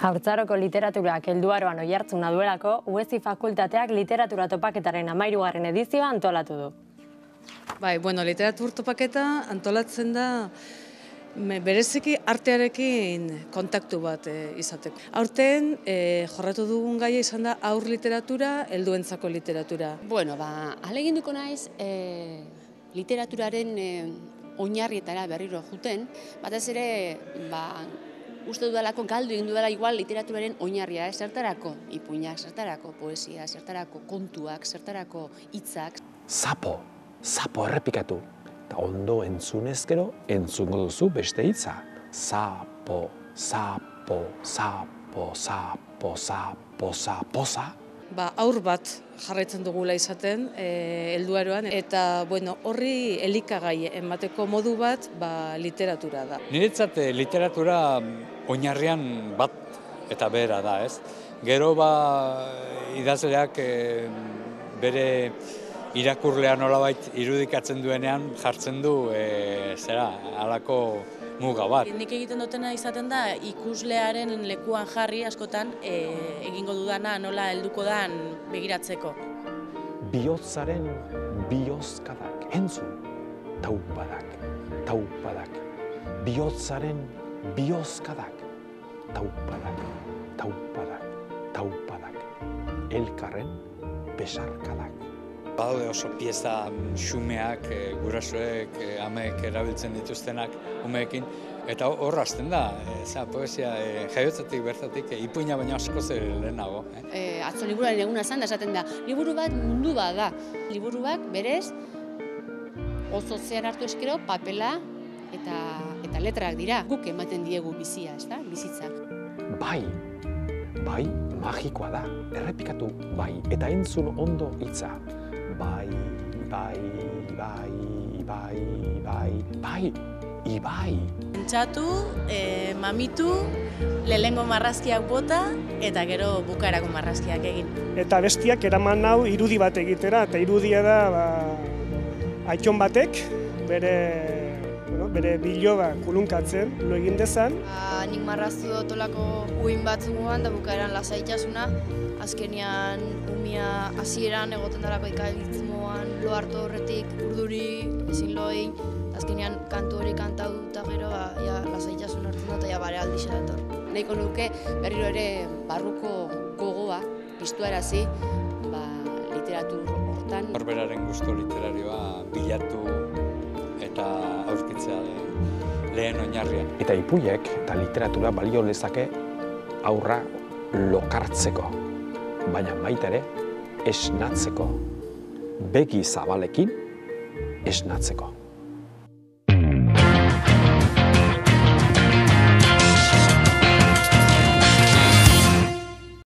Haurtzaroko literaturak helduaroan oihartzuna duelako, UESI fakultateak literatura topaketaren 13. edizioa antolatu du. Literatur topaketa antolatzen da bereziki artearekin kontaktu bat izateko. Aurten jorratu dugun gaia izan da haur literatura, helduentzako literatura. Ahaleginduko naiz literaturaren oinarrietara berriro juten, batez ere uste dudalako galdu egin dudala igual literaturaren oinarria, zertarako ipuinak, zertarako poesia, zertarako kontuak, zertarako hitzak. Sapo errepikatu. Eta ondo entzunez gero, entzungo duzu beste hitza. Sapo, sapo, sapo, sapo, sapo, saposa. Haur bat jarraitzen dugula izaten helduaroan, eta horri elikagai emateko modu bat literatura da. Niretzat literatura oinarrian bat eta behera da, ez? Gero idazleak bere irakurlea nolabait irudikatzen duenean jartzen du halako muga bat. Nik egiten dutena izaten da ikuslearen lekuan jarri askotan egingo dudana nola helduko dan begiratzeko. Bihotzaren bihozkadak, entzun, taupadak, taupadak. Bihotzaren bihozkadak, taupadak, taupadak, taupadak. Elkarren besarkadak. Badaude oso pieza xumeak, gurasoek, amek erabiltzen dituztenak umeekin, eta hor hasten da, poesia jaiotzatik bertatik, ipuina baina askoz lehenago. Atzo liburuaren eguna zan da esaten da, liburu bat mundu bat da. Liburuak berez, oso zean hartu eskero, papela eta letrak dira. Guk ematen diegu bizia, ez da, bizitzak. Bai, magikoa da, errepikatu, eta entzun ondo hitza. Bai, ibai. Pentsatu, mamitu, lehengo marrazkiak bota, eta gero bukaerako marrazkiak egin. Eta bestiak eraman hau irudi bat egitera, eta irudia da aiton batek bere biloba kulunkatzen, lo egin dezan. Nik marraztu dutolako uin batzuguan, da bukaeran lasaitasuna, azkenean umia hasieran egoten darako ikalitmoan lo hartu horretik urduri, ezin lo egin, azkenean kantu hori kantau eta gero lasaitasun hartzen dut eta bare aldixea dator. Nahiko nuke berriro ere barruko gogoa piztuarazi literatur hortan. Norberaren gustu literarioa bilatu eta aurkitzea lehen oinarria. Eta ipuiek eta literatura balio lezake aurra lokartzeko, baina baita ere esnatzeko, begi zabalekin esnatzeko.